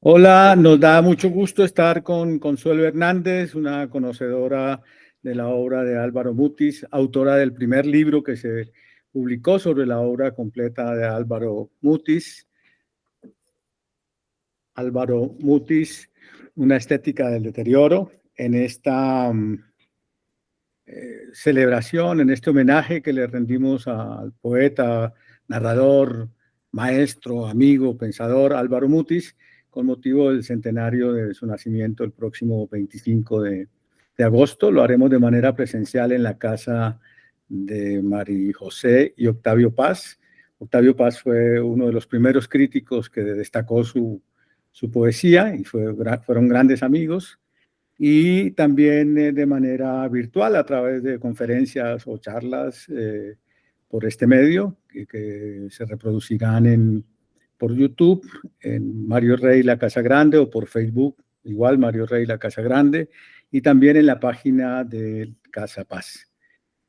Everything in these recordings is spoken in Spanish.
Hola, nos da mucho gusto estar con Consuelo Hernández, una conocedora de la obra de Álvaro Mutis, autora del primer libro que se publicó sobre la obra completa de Álvaro Mutis. Álvaro Mutis, una estética del deterioro. En esta celebración, en este homenaje que le rendimos al poeta, narrador, maestro, amigo, pensador Álvaro Mutis, con motivo del centenario de su nacimiento el próximo 25 de agosto. Lo haremos de manera presencial en la casa de María José y Octavio Paz. Octavio Paz fue uno de los primeros críticos que destacó su poesía y fueron grandes amigos, y también de manera virtual a través de conferencias o charlas por este medio que se reproducirán por YouTube, en Mario Rey La Casa Grande, o por Facebook, igual Mario Rey La Casa Grande, y también en la página de Casa Paz.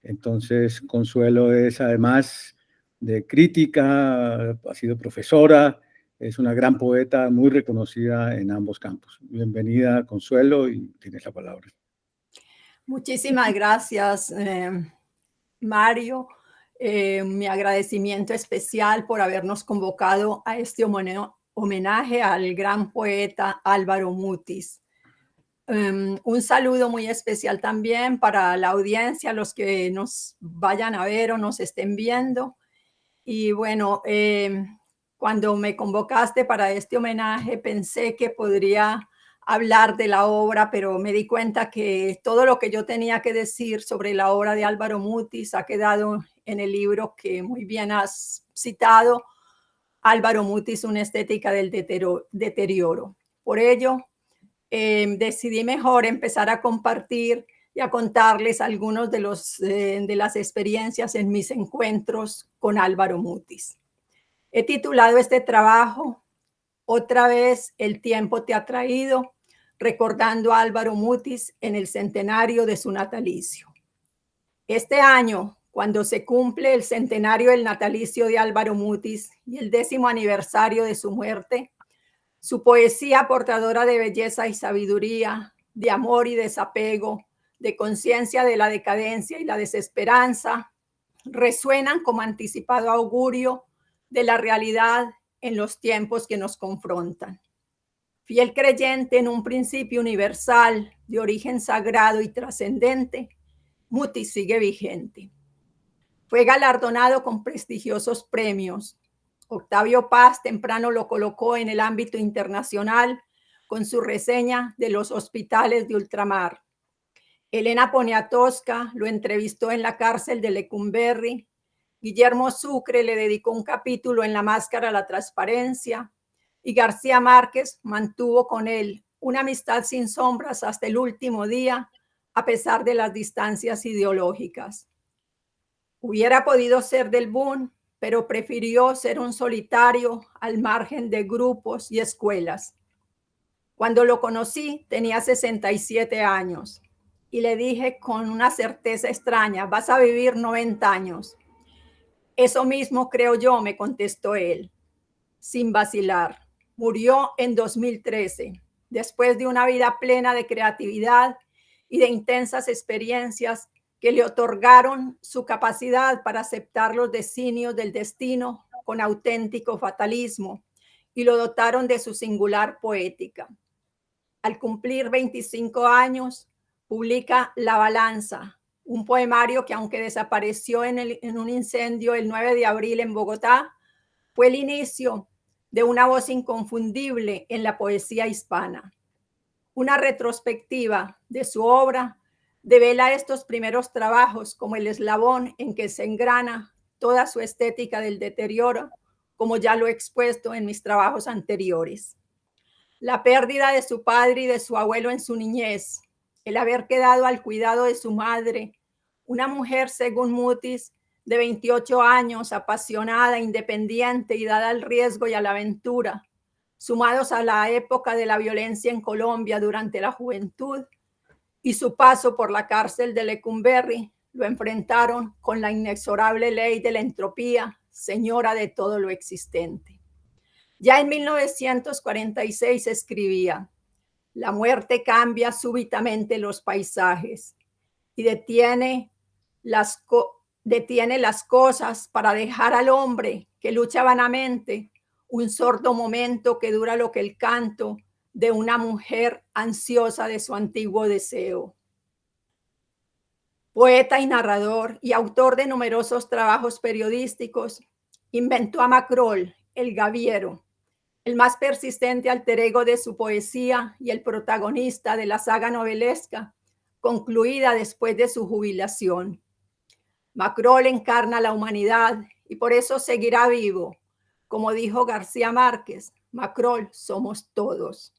Entonces, Consuelo es, además de crítica, ha sido profesora, es una gran poeta muy reconocida en ambos campos. Bienvenida, Consuelo, y tienes la palabra. Muchísimas gracias, Mario. Mi agradecimiento especial por habernos convocado a este homenaje al gran poeta Álvaro Mutis. Un saludo muy especial también para la audiencia, los que nos vayan a ver o nos estén viendo. Y bueno, cuando me convocaste para este homenaje, pensé que podría hablar de la obra, pero me di cuenta que todo lo que yo tenía que decir sobre la obra de Álvaro Mutis ha quedado en el libro que muy bien has citado, Álvaro Mutis, una estética del deterioro. Por ello, decidí mejor empezar a compartir y a contarles algunos de las experiencias en mis encuentros con Álvaro Mutis. He titulado este trabajo, Otra vez el tiempo te ha traído, recordando a Álvaro Mutis en el centenario de su natalicio. Este año, cuando se cumple el centenario del natalicio de Álvaro Mutis y el 10º aniversario de su muerte, su poesía portadora de belleza y sabiduría, de amor y desapego, de conciencia de la decadencia y la desesperanza, resuenan como anticipado augurio de la realidad en los tiempos que nos confrontan. Fiel creyente en un principio universal de origen sagrado y trascendente, Mutis sigue vigente. Fue galardonado con prestigiosos premios. Octavio Paz temprano lo colocó en el ámbito internacional con su reseña de los hospitales de ultramar. Elena Poniatowska lo entrevistó en la cárcel de Lecumberri. Guillermo Sucre le dedicó un capítulo en La máscara a la transparencia. Y García Márquez mantuvo con él una amistad sin sombras hasta el último día, a pesar de las distancias ideológicas. Hubiera podido ser del Boom, pero prefirió ser un solitario al margen de grupos y escuelas. Cuando lo conocí, tenía 67 años y le dije con una certeza extraña, vas a vivir 90 años. Eso mismo creo yo, me contestó él, sin vacilar. Murió en 2013, después de una vida plena de creatividad y de intensas experiencias que le otorgaron su capacidad para aceptar los designios del destino con auténtico fatalismo y lo dotaron de su singular poética. Al cumplir 25 años, publica La Balanza, un poemario que, aunque desapareció en un incendio el 9 de abril en Bogotá, fue el inicio de una voz inconfundible en la poesía hispana. Una retrospectiva de su obra devela estos primeros trabajos como el eslabón en que se engrana toda su estética del deterioro, como ya lo he expuesto en mis trabajos anteriores. La pérdida de su padre y de su abuelo en su niñez, el haber quedado al cuidado de su madre, una mujer, según Mutis, de 28 años, apasionada, independiente y dada al riesgo y a la aventura, sumados a la época de la violencia en Colombia durante la juventud y su paso por la cárcel de Lecumberri, lo enfrentaron con la inexorable ley de la entropía, señora de todo lo existente. Ya en 1946 escribía: la muerte cambia súbitamente los paisajes y detiene las cosas para dejar al hombre que lucha vanamente un sordo momento que dura lo que el canto de una mujer ansiosa de su antiguo deseo. Poeta y narrador y autor de numerosos trabajos periodísticos, inventó a Macrol, el gaviero, el más persistente alter ego de su poesía y el protagonista de la saga novelesca, concluida después de su jubilación. Macrol encarna la humanidad y por eso seguirá vivo. Como dijo García Márquez, Macrol somos todos.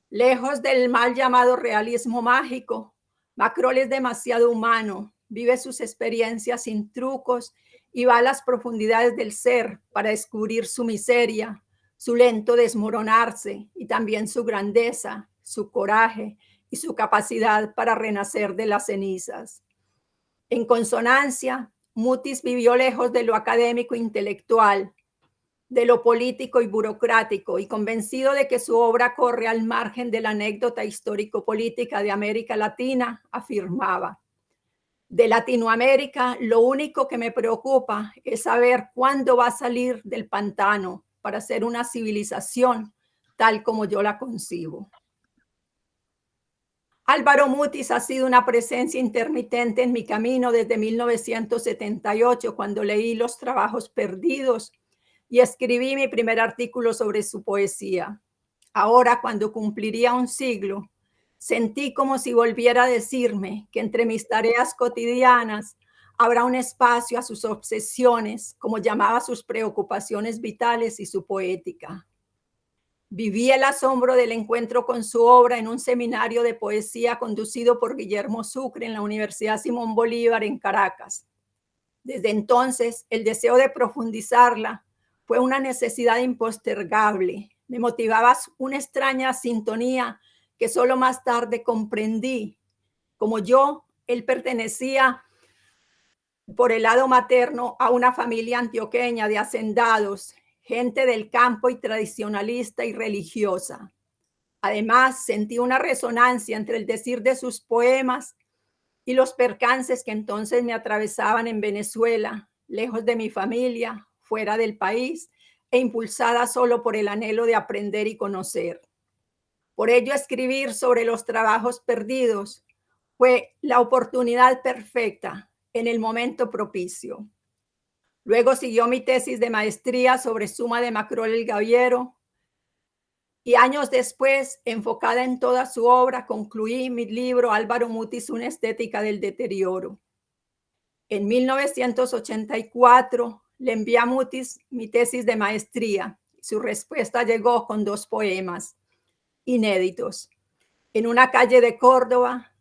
Lejos del mal llamado realismo mágico, Macrol es demasiado humano, vive sus experiencias sin trucos y va a las profundidades del ser para descubrir su miseria, su lento desmoronarse y también su grandeza, su coraje y su capacidad para renacer de las cenizas. En consonancia, Mutis vivió lejos de lo académico e intelectual, de lo político y burocrático, y convencido de que su obra corre al margen de la anécdota histórico-política de América Latina, afirmaba: de Latinoamérica, lo único que me preocupa es saber cuándo va a salir del pantano para ser una civilización tal como yo la concibo. Álvaro Mutis ha sido una presencia intermitente en mi camino desde 1978, cuando leí Los Trabajos Perdidos y escribí mi primer artículo sobre su poesía. Ahora, cuando cumpliría un siglo, sentí como si volviera a decirme que entre mis tareas cotidianas habrá un espacio a sus obsesiones, como llamaba sus preocupaciones vitales, y su poética. Viví el asombro del encuentro con su obra en un seminario de poesía conducido por Guillermo Sucre en la Universidad Simón Bolívar en Caracas. Desde entonces, el deseo de profundizarla fue una necesidad impostergable. Me motivaba una extraña sintonía que solo más tarde comprendí. Como yo, él pertenecía por el lado materno a una familia antioqueña de hacendados, gente del campo y tradicionalista y religiosa. Además, sentí una resonancia entre el decir de sus poemas y los percances que entonces me atravesaban en Venezuela, lejos de mi familia, fuera del país, e impulsada solo por el anhelo de aprender y conocer. Por ello, escribir sobre los trabajos perdidos fue la oportunidad perfecta en el momento propicio. Luego siguió mi tesis de maestría sobre Suma de Macrol el Gaviero, y años después, enfocada en toda su obra, concluí mi libro Álvaro Mutis, una estética del deterioro. En 1984 le envié a Mutis mi tesis de maestría. Su respuesta llegó con 2 poemas inéditos: En una calle de Córdoba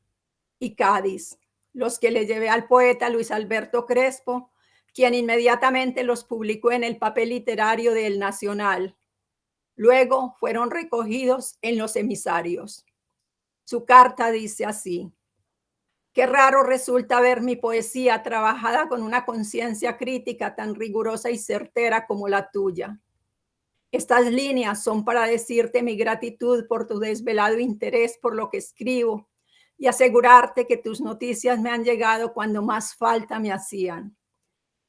y Cádiz, los que le llevé al poeta Luis Alberto Crespo, quien inmediatamente los publicó en el papel literario de El Nacional. Luego fueron recogidos en Los Emisarios. Su carta dice así: qué raro resulta ver mi poesía trabajada con una conciencia crítica tan rigurosa y certera como la tuya. Estas líneas son para decirte mi gratitud por tu desvelado interés por lo que escribo y asegurarte que tus noticias me han llegado cuando más falta me hacían.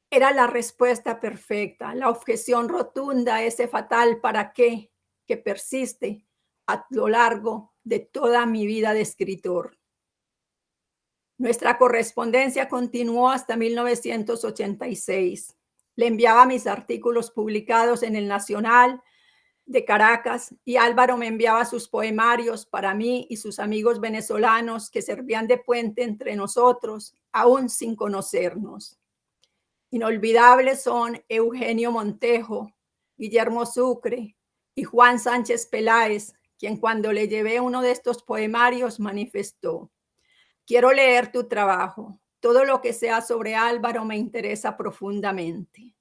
Era la respuesta perfecta, la objeción rotunda a ese fatal ¿para qué?, que persiste a lo largo de toda mi vida de escritor. Nuestra correspondencia continuó hasta 1986. Le enviaba mis artículos publicados en El Nacional de Caracas y Álvaro me enviaba sus poemarios para mí y sus amigos venezolanos que servían de puente entre nosotros, aún sin conocernos. Inolvidables son Eugenio Montejo, Guillermo Sucre y Juan Sánchez Peláez, quien cuando le llevé uno de estos poemarios manifestó: quiero leer tu trabajo. Todo lo que sea sobre Álvaro me interesa profundamente.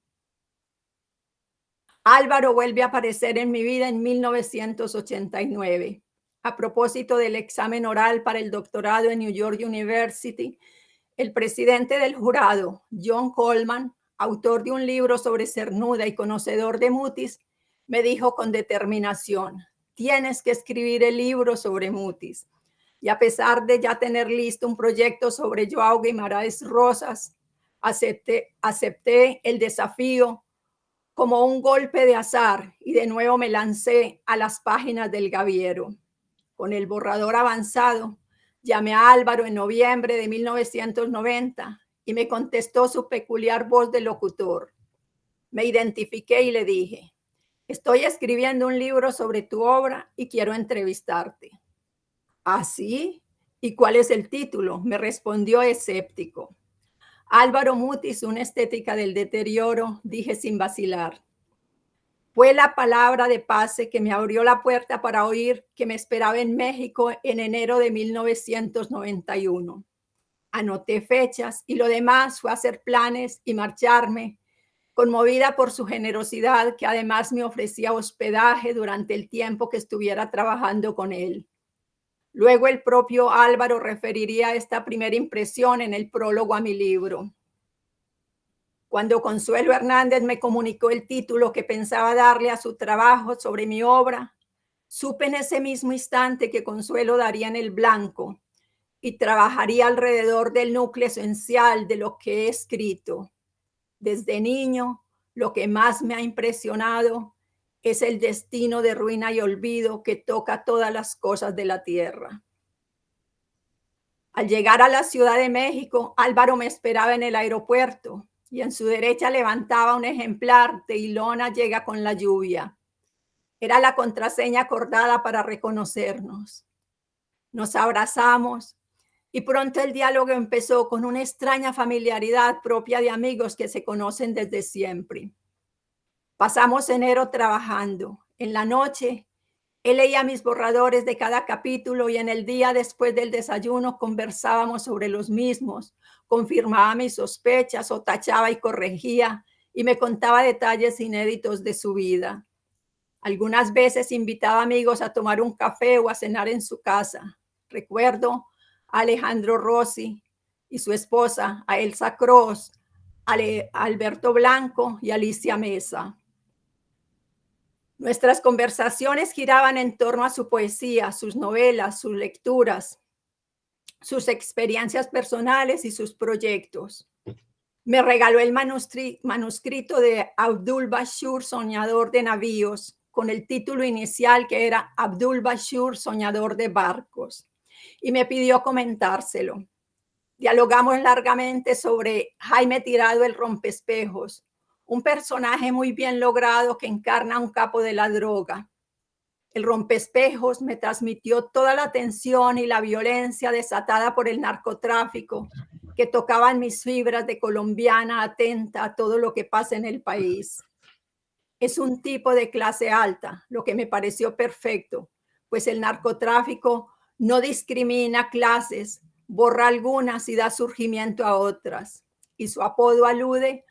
Álvaro vuelve a aparecer en mi vida en 1989. A propósito del examen oral para el doctorado en New York University, el presidente del jurado, John Coleman, autor de un libro sobre Cernuda y conocedor de Mutis, Me dijo con determinación: tienes que escribir el libro sobre Mutis. Y a pesar de ya tener listo un proyecto sobre Joao Guimarães Rosas, acepté el desafío como un golpe de azar y de nuevo me lancé a las páginas del Gaviero. Con el borrador avanzado, llamé a Álvaro en noviembre de 1990 y me contestó su peculiar voz de locutor. Me identifiqué y le dije: estoy escribiendo un libro sobre tu obra y quiero entrevistarte. ¿Ah, sí? ¿Y cuál es el título?, me respondió escéptico. Álvaro Mutis, una estética del deterioro, dije sin vacilar. Fue la palabra de pase que me abrió la puerta para oír que me esperaba en México en enero de 1991. Anoté fechas y lo demás fue hacer planes y marcharme, conmovida por su generosidad, que además me ofrecía hospedaje durante el tiempo que estuviera trabajando con él. Luego el propio Álvaro referiría esta primera impresión en el prólogo a mi libro. Cuando Consuelo Hernández me comunicó el título que pensaba darle a su trabajo sobre mi obra, supe en ese mismo instante que Consuelo daría en el blanco y trabajaría alrededor del núcleo esencial de lo que he escrito. Desde niño, lo que más me ha impresionado es el destino de ruina y olvido que toca todas las cosas de la tierra. Al llegar a la Ciudad de México, Álvaro me esperaba en el aeropuerto y en su derecha levantaba un ejemplar de Ilona llega con la lluvia. Era la contraseña acordada para reconocernos. Nos abrazamos y pronto el diálogo empezó con una extraña familiaridad propia de amigos que se conocen desde siempre. Pasamos enero trabajando. En la noche, él leía mis borradores de cada capítulo y en el día después del desayuno conversábamos sobre los mismos, confirmaba mis sospechas o tachaba y corregía y me contaba detalles inéditos de su vida. Algunas veces invitaba amigos a tomar un café o a cenar en su casa. Recuerdo a Alejandro Rossi y su esposa, a Elsa Cross, a Alberto Blanco y Alicia Mesa. Nuestras conversaciones giraban en torno a su poesía, sus novelas, sus lecturas, sus experiencias personales y sus proyectos. Me regaló el manuscrito de Abdul Bashir, Soñador de Navíos, con el título inicial que era Abdul Bashir, Soñador de Barcos, y me pidió comentárselo. Dialogamos largamente sobre Jaime Tirado, el Rompespejos, un personaje muy bien logrado que encarna a un capo de la droga. El Rompespejos me transmitió toda la tensión y la violencia desatada por el narcotráfico que tocaban mis fibras de colombiana atenta a todo lo que pasa en el país. Es un tipo de clase alta, lo que me pareció perfecto, pues el narcotráfico no discrimina clases, borra algunas y da surgimiento a otras. Y su apodo alude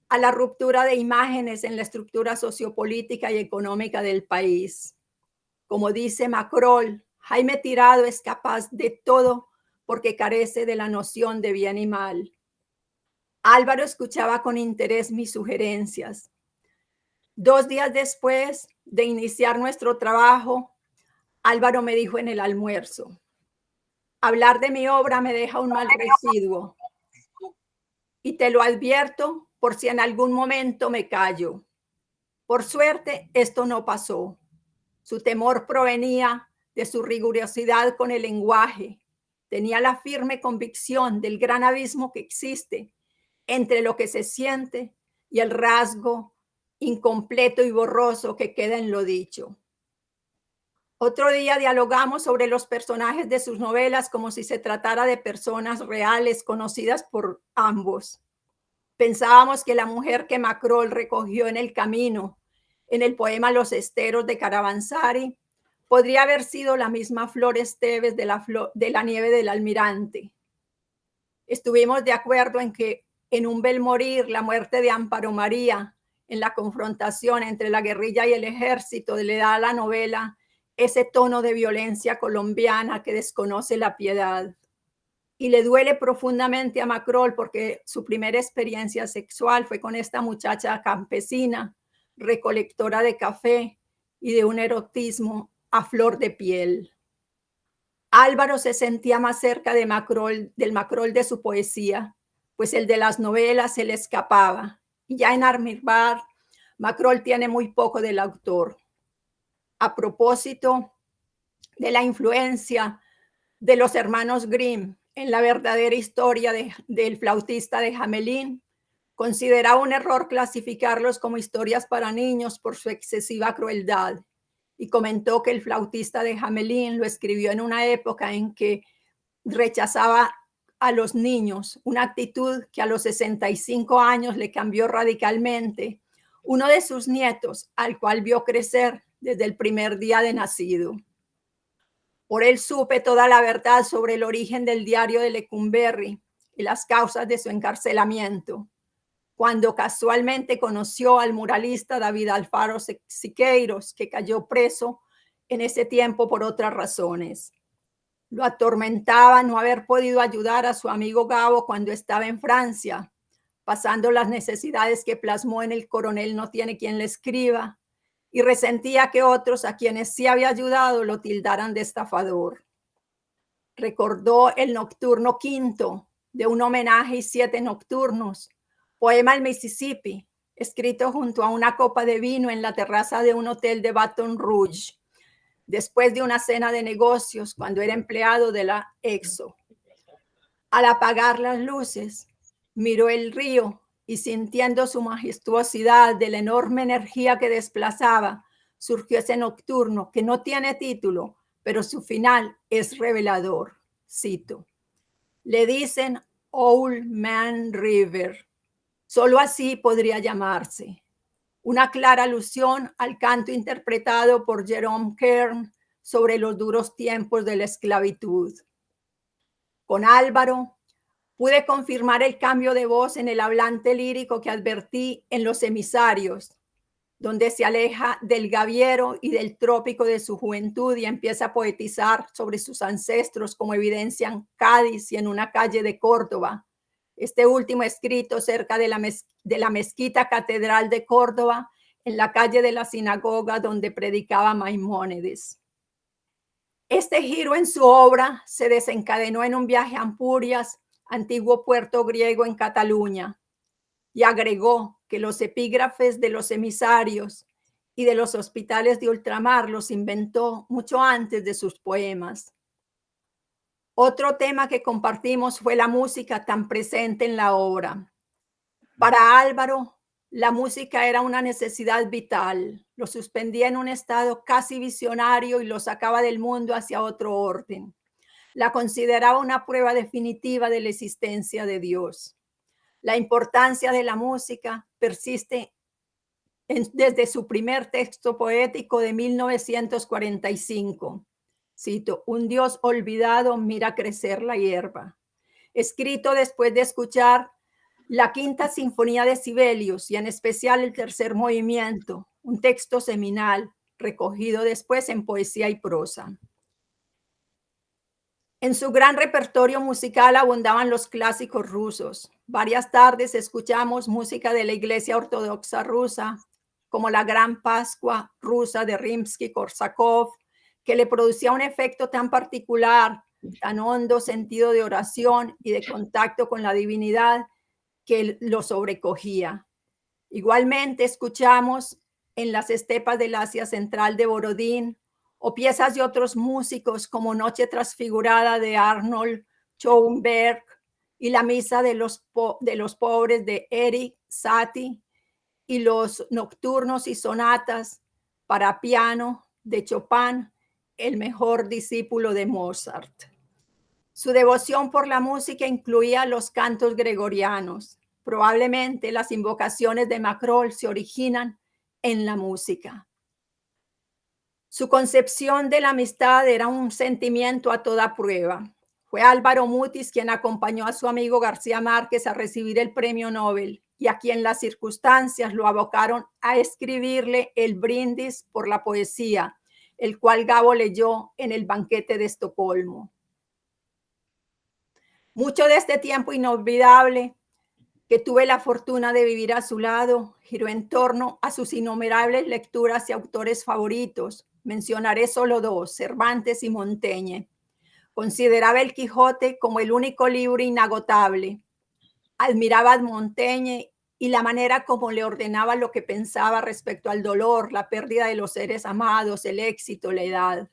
a la ruptura de imágenes en la estructura sociopolítica y económica del país. Como dice Macrol, Jaime Tirado es capaz de todo porque carece de la noción de bien y mal. Álvaro escuchaba con interés mis sugerencias. 2 días después de iniciar nuestro trabajo, Álvaro me dijo en el almuerzo: hablar de mi obra me deja un mal residuo y te lo advierto por si en algún momento me callo. Por suerte, esto no pasó. Su temor provenía de su rigurosidad con el lenguaje. Tenía la firme convicción del gran abismo que existe entre lo que se siente y el rasgo incompleto y borroso que queda en lo dicho. Otro día dialogamos sobre los personajes de sus novelas como si se tratara de personas reales conocidas por ambos. Pensábamos que la mujer que Macrol recogió en el camino, en el poema Los Esteros de Caravanzari, podría haber sido la misma Flor Esteves de la nieve del Almirante. Estuvimos de acuerdo en que en Un bel morir, la muerte de Amparo María, en la confrontación entre la guerrilla y el ejército, le da a la novela ese tono de violencia colombiana que desconoce la piedad. Y le duele profundamente a Macrol porque su primera experiencia sexual fue con esta muchacha campesina, recolectora de café y de un erotismo a flor de piel. Álvaro se sentía más cerca del Macrol de su poesía, pues el de las novelas se le escapaba. Y ya en Armirbar, Macrol tiene muy poco del autor. A propósito de la influencia de los hermanos Grimm en la verdadera historia del flautista de Hamelin, consideraba un error clasificarlos como historias para niños por su excesiva crueldad, y comentó que el flautista de Hamelin lo escribió en una época en que rechazaba a los niños, una actitud que a los 65 años le cambió radicalmente uno de sus nietos, al cual vio crecer desde el primer día de nacido. Por él supe toda la verdad sobre el origen del diario de Lecumberri y las causas de su encarcelamiento, cuando casualmente conoció al muralista David Alfaro Siqueiros, que cayó preso en ese tiempo por otras razones. Lo atormentaba no haber podido ayudar a su amigo Gabo cuando estaba en Francia, pasando las necesidades que plasmó en El coronel no tiene quien le escriba, y resentía que otros a quienes sí había ayudado lo tildaran de estafador. Recordó el nocturno quinto de un homenaje y 7 nocturnos, poema al Mississippi, escrito junto a una copa de vino en la terraza de un hotel de Baton Rouge, después de una cena de negocios cuando era empleado de la EXO. Al apagar las luces, miró el río y, sintiendo su majestuosidad de la enorme energía que desplazaba, surgió ese nocturno que no tiene título, pero su final es revelador. Cito: le dicen Old Man River. Solo así podría llamarse. Una clara alusión al canto interpretado por Jerome Kern sobre los duros tiempos de la esclavitud. Con Álvaro pude confirmar el cambio de voz en el hablante lírico que advertí en Los emisarios, donde se aleja del gaviero y del trópico de su juventud y empieza a poetizar sobre sus ancestros, como evidencian Cádiz y En una calle de Córdoba. Este último escrito cerca de la mezquita catedral de Córdoba, en la calle de la sinagoga donde predicaba Maimónides. Este giro en su obra se desencadenó en un viaje a Ampurias, antiguo puerto griego en Cataluña, y agregó que los epígrafes de los emisarios y de los hospitales de ultramar los inventó mucho antes de sus poemas. Otro tema que compartimos fue la música tan presente en la obra. Para Álvaro, la música era una necesidad vital, lo suspendía en un estado casi visionario y lo sacaba del mundo hacia otro orden. La consideraba una prueba definitiva de la existencia de Dios. La importancia de la música persiste desde su primer texto poético de 1945. Cito: un Dios olvidado mira crecer la hierba. Escrito después de escuchar la Quinta Sinfonía de Sibelius y en especial el tercer movimiento, un texto seminal recogido después en poesía y prosa. En su gran repertorio musical abundaban los clásicos rusos. Varias tardes escuchamos música de la Iglesia Ortodoxa rusa, como la Gran Pascua rusa de Rimsky-Korsakov, que le producía un efecto tan particular, tan hondo sentido de oración y de contacto con la divinidad que lo sobrecogía. Igualmente escuchamos en las estepas del Asia Central de Borodín, o piezas de otros músicos como Noche Transfigurada de Arnold Schoenberg y La Misa de los Pobres de Erik Satie y los Nocturnos y Sonatas para piano de Chopin, el mejor discípulo de Mozart. Su devoción por la música incluía los cantos gregorianos. Probablemente las invocaciones de Macrol se originan en la música. Su concepción de la amistad era un sentimiento a toda prueba. Fue Álvaro Mutis quien acompañó a su amigo García Márquez a recibir el premio Nobel y a quien las circunstancias lo abocaron a escribirle el brindis por la poesía, el cual Gabo leyó en el banquete de Estocolmo. Mucho de este tiempo inolvidable que tuve la fortuna de vivir a su lado, giró en torno a sus innumerables lecturas y autores favoritos. Mencionaré solo dos, Cervantes y Montaigne. Consideraba el Quijote como el único libro inagotable. Admiraba a Montaigne y la manera como le ordenaba lo que pensaba respecto al dolor, la pérdida de los seres amados, el éxito, la edad.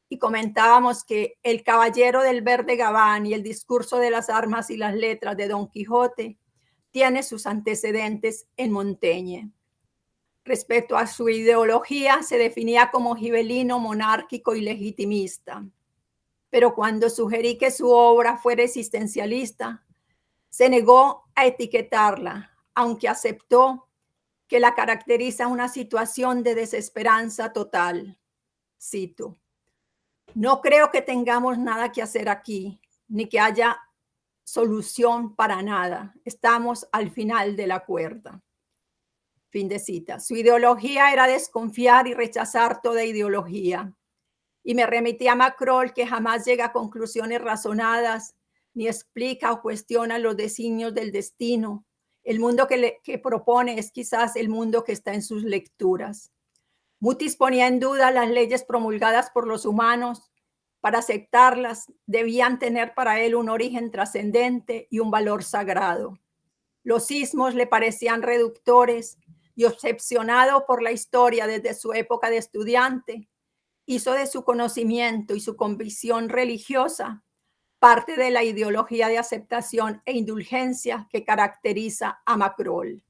Y comentábamos que El Caballero del Verde Gabán y El Discurso de las Armas y las Letras de Don Quijote tiene sus antecedentes en Montaigne. Respecto a su ideología, se definía como gibelino, monárquico y legitimista. Pero cuando sugerí que su obra fuera existencialista, se negó a etiquetarla, aunque aceptó que la caracteriza una situación de desesperanza total. Cito: no creo que tengamos nada que hacer aquí, ni que haya solución para nada. Estamos al final de la cuerda. Fin de cita. Su ideología era desconfiar y rechazar toda ideología. Y me remití a Macron, que jamás llega a conclusiones razonadas, ni explica o cuestiona los designios del destino. El mundo que propone es quizás el mundo que está en sus lecturas. Mutis ponía en duda las leyes promulgadas por los humanos. Para aceptarlas, debían tener para él un origen trascendente y un valor sagrado. Los sismos le parecían reductores y, obsesionado por la historia desde su época de estudiante, hizo de su conocimiento y su convicción religiosa parte de la ideología de aceptación e indulgencia que caracteriza a Macron.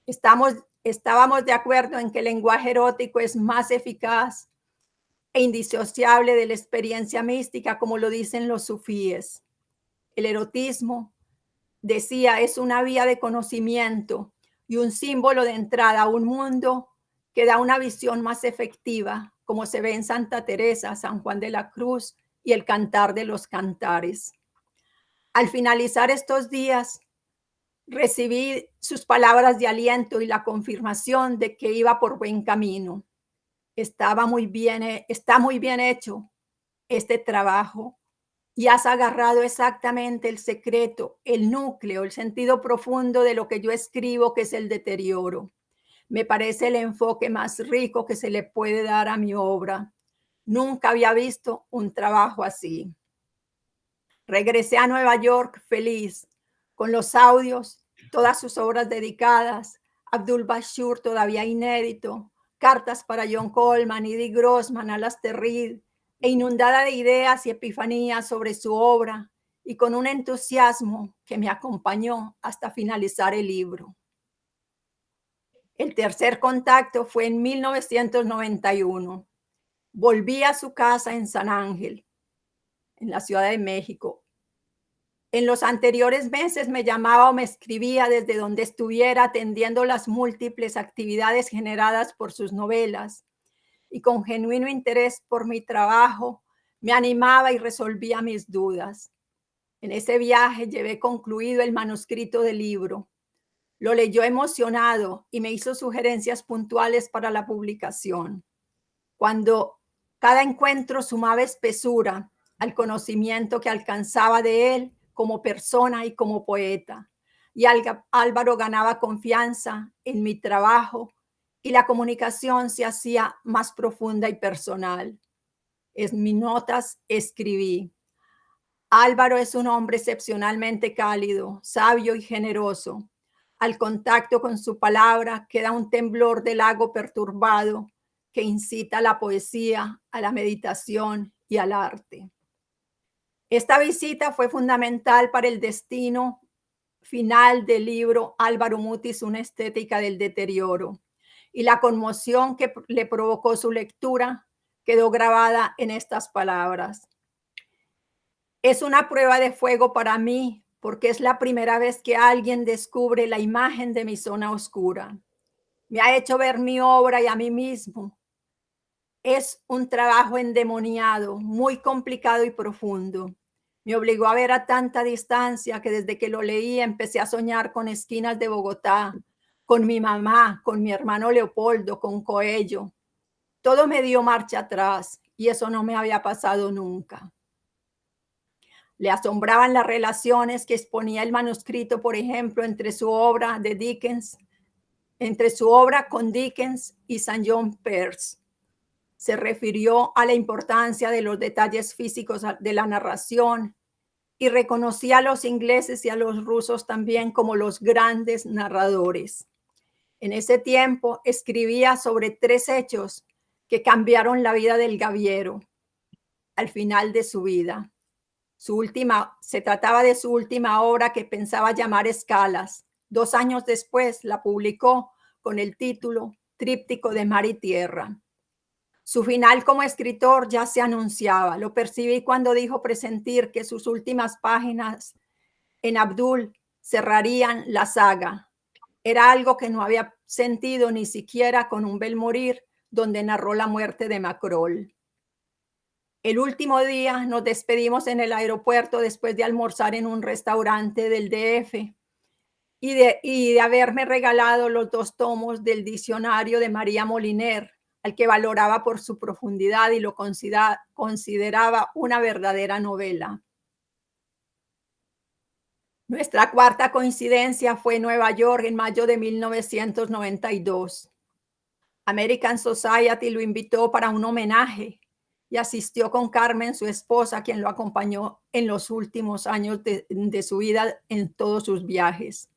Estábamos de acuerdo en que el lenguaje erótico es más eficaz e indisociable de la experiencia mística, como lo dicen los sufíes. El erotismo, decía, es una vía de conocimiento y un símbolo de entrada a un mundo que da una visión más efectiva, como se ve en Santa Teresa, San Juan de la Cruz y el Cantar de los Cantares. Al finalizar estos días, recibí sus palabras de aliento y la confirmación de que iba por buen camino. Está muy bien hecho este trabajo y has agarrado exactamente el secreto, el núcleo, el sentido profundo de lo que yo escribo, que es el deterioro. Me parece el enfoque más rico que se le puede dar a mi obra. Nunca había visto un trabajo así. Regresé a Nueva York feliz, con los audios, todas sus obras dedicadas, Abdul Bashir todavía inédito, cartas para John Coleman, Eddie Grossman, Alastair Reed, e inundada de ideas y epifanías sobre su obra, y con un entusiasmo que me acompañó hasta finalizar el libro. El tercer contacto fue en 1991. Volví a su casa en San Ángel, en la Ciudad de México. En los anteriores meses me llamaba o me escribía desde donde estuviera, atendiendo las múltiples actividades generadas por sus novelas, y con genuino interés por mi trabajo me animaba y resolvía mis dudas. En ese viaje llevé concluido el manuscrito del libro. Lo leyó emocionado y me hizo sugerencias puntuales para la publicación. Cuando cada encuentro sumaba espesura al conocimiento que alcanzaba de él como persona y como poeta, y Álvaro ganaba confianza en mi trabajo y la comunicación se hacía más profunda y personal. En mis notas escribí: Álvaro es un hombre excepcionalmente cálido, sabio y generoso. Al contacto con su palabra queda un temblor del lago perturbado que incita a la poesía, a la meditación y al arte. Esta visita fue fundamental para el destino final del libro Álvaro Mutis, una estética del deterioro, y la conmoción que le provocó su lectura quedó grabada en estas palabras: es una prueba de fuego para mí, porque es la primera vez que alguien descubre la imagen de mi zona oscura. Me ha hecho ver mi obra y a mí mismo. Es un trabajo endemoniado, muy complicado y profundo. Me obligó a ver a tanta distancia que desde que lo leí empecé a soñar con esquinas de Bogotá, con mi mamá, con mi hermano Leopoldo, con Coello. Todo me dio marcha atrás y eso no me había pasado nunca. Le asombraban las relaciones que exponía el manuscrito, por ejemplo, entre su obra con Dickens y St. John Peirce. Se refirió a la importancia de los detalles físicos de la narración y reconocía a los ingleses y a los rusos también como los grandes narradores. En ese tiempo escribía sobre 3 hechos que cambiaron la vida del gaviero al final de su vida. Se trataba de su última obra, que pensaba llamar Escalas. 2 años después la publicó con el título Tríptico de Mar y Tierra. Su final como escritor ya se anunciaba. Lo percibí cuando dijo presentir que sus últimas páginas en Abdul cerrarían la saga. Era algo que no había sentido ni siquiera con Un bel morir, donde narró la muerte de Macrol. El último día nos despedimos en el aeropuerto después de almorzar en un restaurante del DF y de haberme regalado los 2 tomos del diccionario de María Moliner, al que valoraba por su profundidad y lo consideraba una verdadera novela. Nuestra cuarta coincidencia fue en Nueva York en mayo de 1992. American Society lo invitó para un homenaje y asistió con Carmen, su esposa, quien lo acompañó en los últimos años de su vida en todos sus viajes.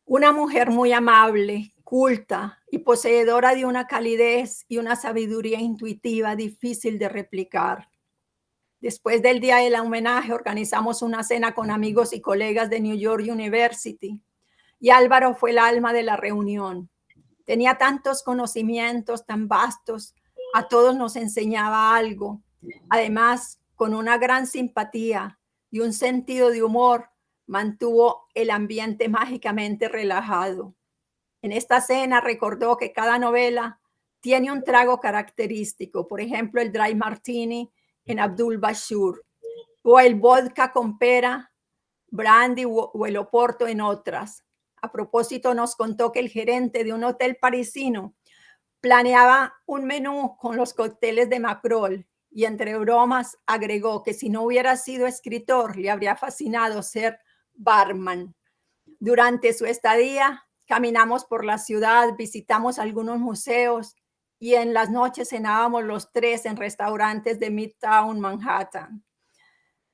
Una mujer muy amable, culta y poseedora de una calidez y una sabiduría intuitiva difícil de replicar. Después del día del homenaje organizamos una cena con amigos y colegas de New York University y Álvaro fue el alma de la reunión. Tenía tantos conocimientos tan vastos, a todos nos enseñaba algo. Además, con una gran simpatía y un sentido de humor, mantuvo el ambiente mágicamente relajado. En esta cena recordó que cada novela tiene un trago característico, por ejemplo, el Dry Martini en Abdul Bashir, o el vodka con pera, brandy o el oporto en otras. A propósito, nos contó que el gerente de un hotel parisino planeaba un menú con los cócteles de Macrol y entre bromas agregó que si no hubiera sido escritor, le habría fascinado ser barman. Durante su estadía, caminamos por la ciudad, visitamos algunos museos y en las noches cenábamos los 3 en restaurantes de Midtown Manhattan.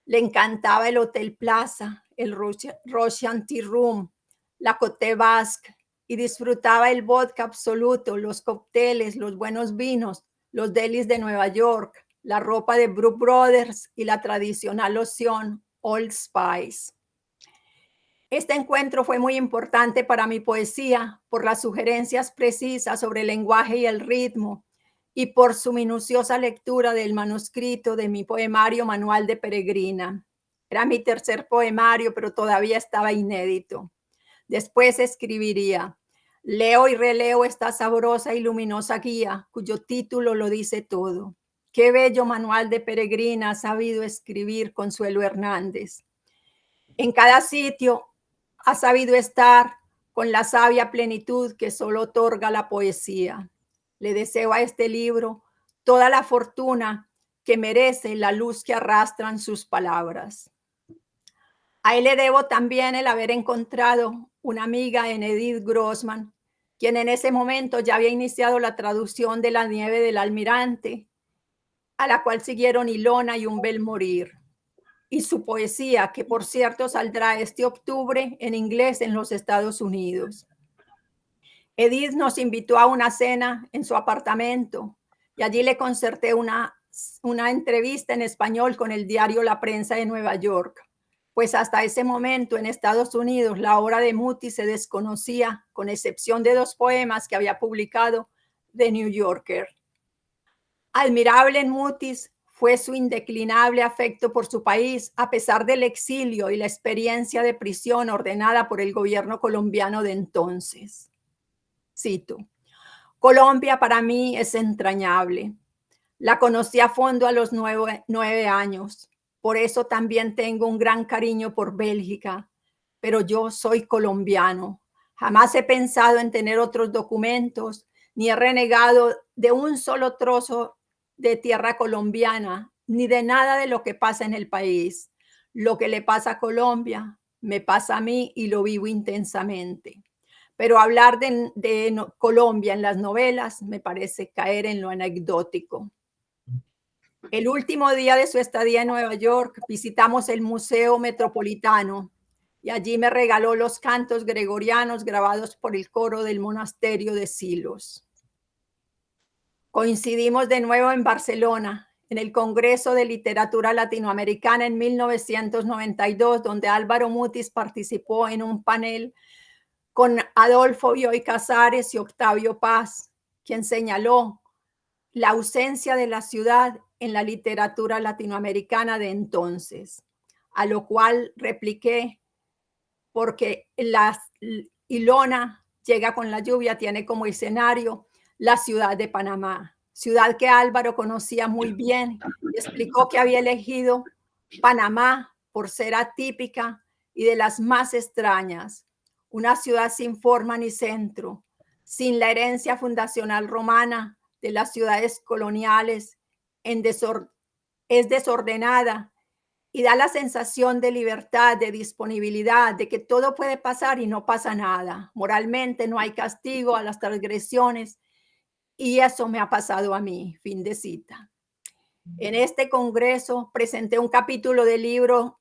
Le encantaba el Hotel Plaza, el Russian Tea Room, la Côte Basque, y disfrutaba el vodka absoluto, los cócteles, los buenos vinos, los delis de Nueva York, la ropa de Brook Brothers y la tradicional loción Old Spice. Este encuentro fue muy importante para mi poesía por las sugerencias precisas sobre el lenguaje y el ritmo y por su minuciosa lectura del manuscrito de mi poemario Manual de Peregrina. Era mi 3er poemario, pero todavía estaba inédito. Después escribiría: leo y releo esta sabrosa y luminosa guía, cuyo título lo dice todo. Qué bello manual de peregrina ha sabido escribir Consuelo Hernández. En cada sitio ha sabido estar con la sabia plenitud que solo otorga la poesía. Le deseo a este libro toda la fortuna que merece la luz que arrastran sus palabras. A él le debo también el haber encontrado una amiga en Edith Grossman, quien en ese momento ya había iniciado la traducción de La nieve del almirante, a la cual siguieron Ilona y Un bel morir, y su poesía, que por cierto saldrá este octubre en inglés en los Estados Unidos. Edith nos invitó a una cena en su apartamento y allí le concerté una entrevista en español con el diario La Prensa de Nueva York. Pues hasta ese momento en Estados Unidos la obra de Mutis se desconocía, con excepción de 2 poemas que había publicado The New Yorker. Admirable en Mutis fue su indeclinable afecto por su país, a pesar del exilio y la experiencia de prisión ordenada por el gobierno colombiano de entonces. Cito: Colombia para mí es entrañable. La conocí a fondo a los 9 años. Por eso también tengo un gran cariño por Bélgica, pero yo soy colombiano. Jamás he pensado en tener otros documentos, ni he renegado de un solo trozo de tierra colombiana, ni de nada de lo que pasa en el país. Lo que le pasa a Colombia me pasa a mí y lo vivo intensamente. Pero hablar de Colombia en las novelas me parece caer en lo anecdótico. El último día de su estadía en Nueva York visitamos el Museo Metropolitano y allí me regaló los cantos gregorianos grabados por el coro del monasterio de Silos. Coincidimos de nuevo en Barcelona, en el Congreso de Literatura Latinoamericana en 1992, donde Álvaro Mutis participó en un panel con Adolfo Bioy Casares y Octavio Paz, quien señaló la ausencia de la ciudad en la literatura latinoamericana de entonces, a lo cual repliqué, porque la Ilona llega con la lluvia, tiene como escenario la ciudad de Panamá, ciudad que Álvaro conocía muy bien, y explicó que había elegido Panamá por ser atípica y de las más extrañas, una ciudad sin forma ni centro, sin la herencia fundacional romana de las ciudades coloniales, es desordenada y da la sensación de libertad, de disponibilidad, de que todo puede pasar y no pasa nada. Moralmente no hay castigo a las transgresiones y eso me ha pasado a mí. Fin de cita. En este congreso presenté un capítulo del libro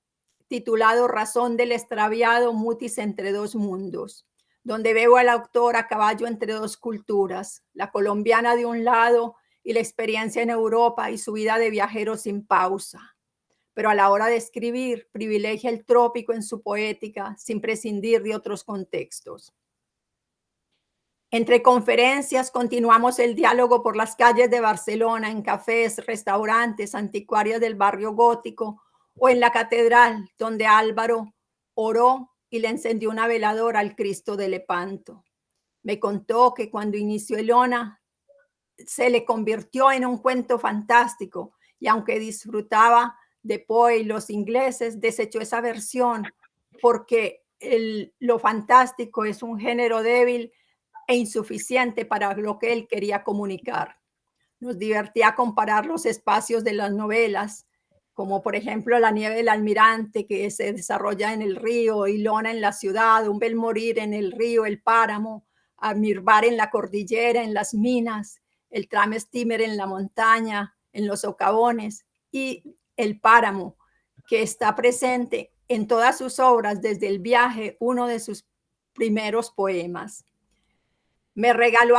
titulado Razón del extraviado, Mutis entre dos mundos, donde veo al autor a caballo entre dos culturas, la colombiana de un lado y la experiencia en Europa y su vida de viajero sin pausa. Pero a la hora de escribir privilegia el trópico en su poética sin prescindir de otros contextos. Entre conferencias continuamos el diálogo por las calles de Barcelona, en cafés, restaurantes, anticuarias del barrio gótico o en la catedral, donde Álvaro oró y le encendió una veladora al Cristo de Lepanto. Me contó que cuando inició Ilona se le convirtió en un cuento fantástico y aunque disfrutaba de Poe y los ingleses, desechó esa versión porque lo fantástico es un género débil e insuficiente para lo que él quería comunicar. Nos divertía comparar los espacios de las novelas, como por ejemplo La nieve del almirante, que se desarrolla en el río, Ilona en la ciudad, Un bel morir en el río, el páramo, Amirbar en la cordillera, en las minas, el tram steamer en la montaña, en los socavones, y el páramo, que está presente en todas sus obras desde El viaje, uno de sus primeros poemas. Me relató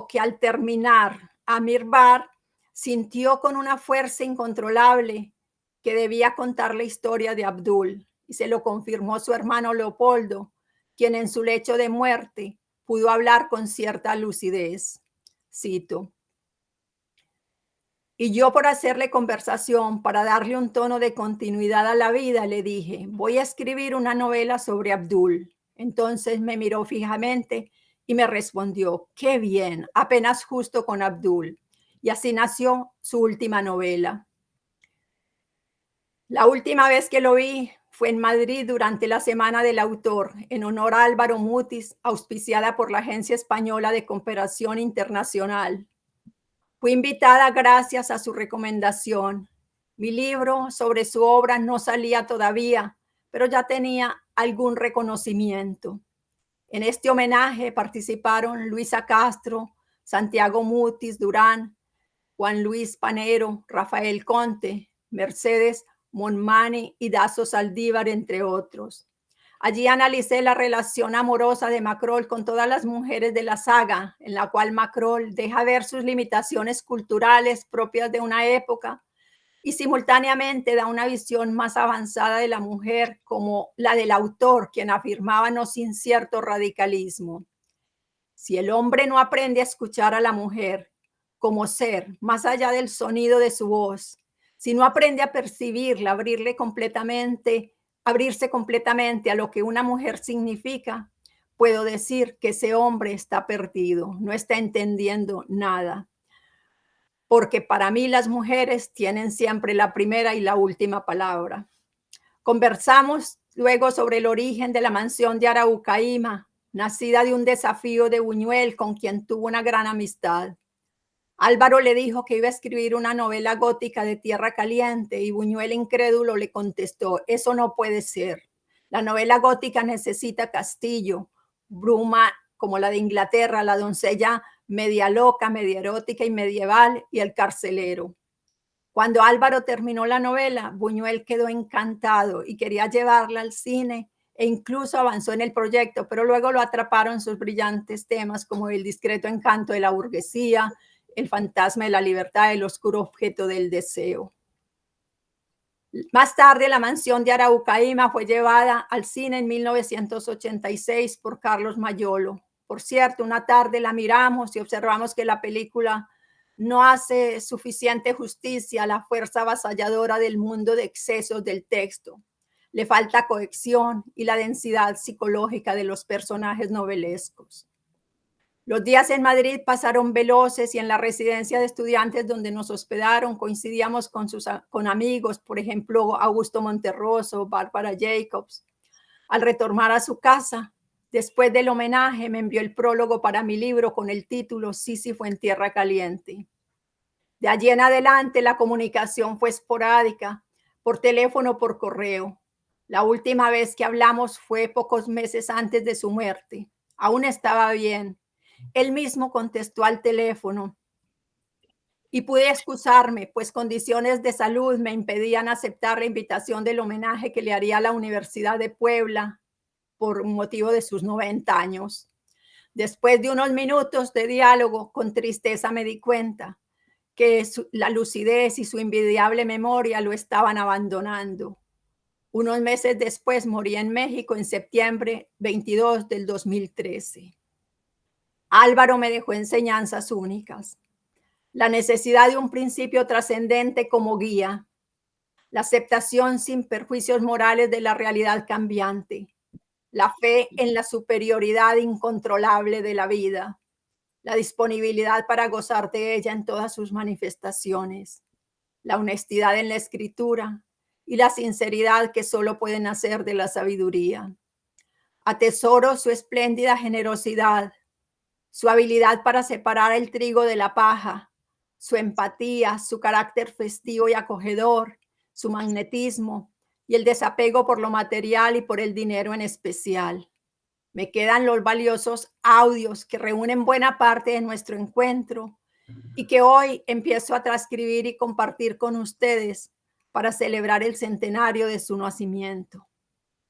que al terminar Amirbar sintió con una fuerza incontrolable que debía contar la historia de Abdul, y se lo confirmó su hermano Leopoldo, quien en su lecho de muerte pudo hablar con cierta lucidez. Cito: y yo, por hacerle conversación, para darle un tono de continuidad a la vida, le dije, voy a escribir una novela sobre Abdul. Entonces me miró fijamente y me respondió, qué bien, apenas justo con Abdul. Y así nació su última novela. La última vez que lo vi fue en Madrid durante la Semana del Autor, en honor a Álvaro Mutis, auspiciada por la Agencia Española de Cooperación Internacional. Fui invitada gracias a su recomendación. Mi libro sobre su obra no salía todavía, pero ya tenía algún reconocimiento. En este homenaje participaron Luisa Castro, Santiago Mutis Durán, Juan Luis Panero, Rafael Conte, Mercedes Monmani y Dazo Saldívar, entre otros. Allí analicé la relación amorosa de Macrol con todas las mujeres de la saga, en la cual Macrol deja ver sus limitaciones culturales propias de una época y simultáneamente da una visión más avanzada de la mujer, como la del autor, quien afirmaba no sin cierto radicalismo. Si el hombre no aprende a escuchar a la mujer como ser, más allá del sonido de su voz, si no aprende a percibirla, abrirse completamente a lo que una mujer significa, puedo decir que ese hombre está perdido, no está entendiendo nada. Porque para mí las mujeres tienen siempre la primera y la última palabra. Conversamos luego sobre el origen de la mansión de Araucaíma, nacida de un desafío de Buñuel, con quien tuvo una gran amistad. Álvaro le dijo que iba a escribir una novela gótica de Tierra Caliente y Buñuel incrédulo le contestó, eso no puede ser. La novela gótica necesita castillo, bruma como la de Inglaterra, la doncella media loca, media erótica y medieval y el carcelero. Cuando Álvaro terminó la novela, Buñuel quedó encantado y quería llevarla al cine e incluso avanzó en el proyecto, pero luego lo atraparon sus brillantes temas como el discreto encanto de la burguesía, el fantasma de la libertad, el oscuro objeto del deseo. Más tarde, La mansión de Araucaíma fue llevada al cine en 1986 por Carlos Mayolo. Por cierto, una tarde la miramos y observamos que la película no hace suficiente justicia a la fuerza avasalladora del mundo de excesos del texto. Le falta cohesión y la densidad psicológica de los personajes novelescos. Los días en Madrid pasaron veloces y en la residencia de estudiantes donde nos hospedaron coincidíamos con amigos, por ejemplo, Augusto Monterroso, Bárbara Jacobs. Al retornar a su casa, después del homenaje, me envió el prólogo para mi libro con el título Sísifo en Tierra Caliente. De allí en adelante la comunicación fue esporádica, por teléfono, por correo. La última vez que hablamos fue pocos meses antes de su muerte. Aún estaba bien. Él mismo contestó al teléfono y pude excusarme, pues condiciones de salud me impedían aceptar la invitación del homenaje que le haría a la Universidad de Puebla por motivo de sus 90 años. Después de unos minutos de diálogo, con tristeza me di cuenta que la lucidez y su envidiable memoria lo estaban abandonando. Unos meses después morí en México en septiembre 22 del 2013. Álvaro me dejó enseñanzas únicas. La necesidad de un principio trascendente como guía, la aceptación sin perjuicios morales de la realidad cambiante, la fe en la superioridad incontrolable de la vida, la disponibilidad para gozar de ella en todas sus manifestaciones, la honestidad en la escritura y la sinceridad que solo pueden nacer de la sabiduría. Atesoro su espléndida generosidad, su habilidad para separar el trigo de la paja, su empatía, su carácter festivo y acogedor, su magnetismo y el desapego por lo material y por el dinero en especial. Me quedan los valiosos audios que reúnen buena parte de nuestro encuentro y que hoy empiezo a transcribir y compartir con ustedes para celebrar el centenario de su nacimiento.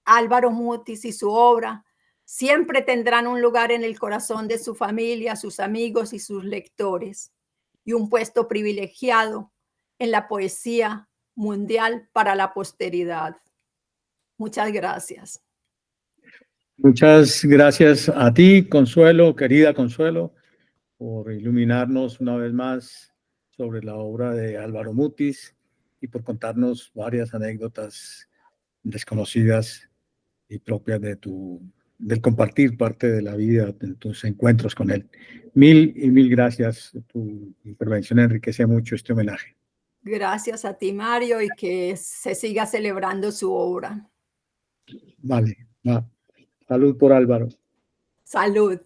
Álvaro Mutis y su obra siempre tendrán un lugar en el corazón de su familia, sus amigos y sus lectores, y un puesto privilegiado en la poesía mundial para la posteridad. Muchas gracias. Muchas gracias a ti, Consuelo, querida Consuelo, por iluminarnos una vez más sobre la obra de Álvaro Mutis y por contarnos varias anécdotas desconocidas y propias del compartir parte de la vida, de tus encuentros con él. Mil y mil gracias. Tu intervención enriquece mucho este homenaje. Gracias a ti, Mario, y que se siga celebrando su obra. Vale. Salud por Álvaro. Salud.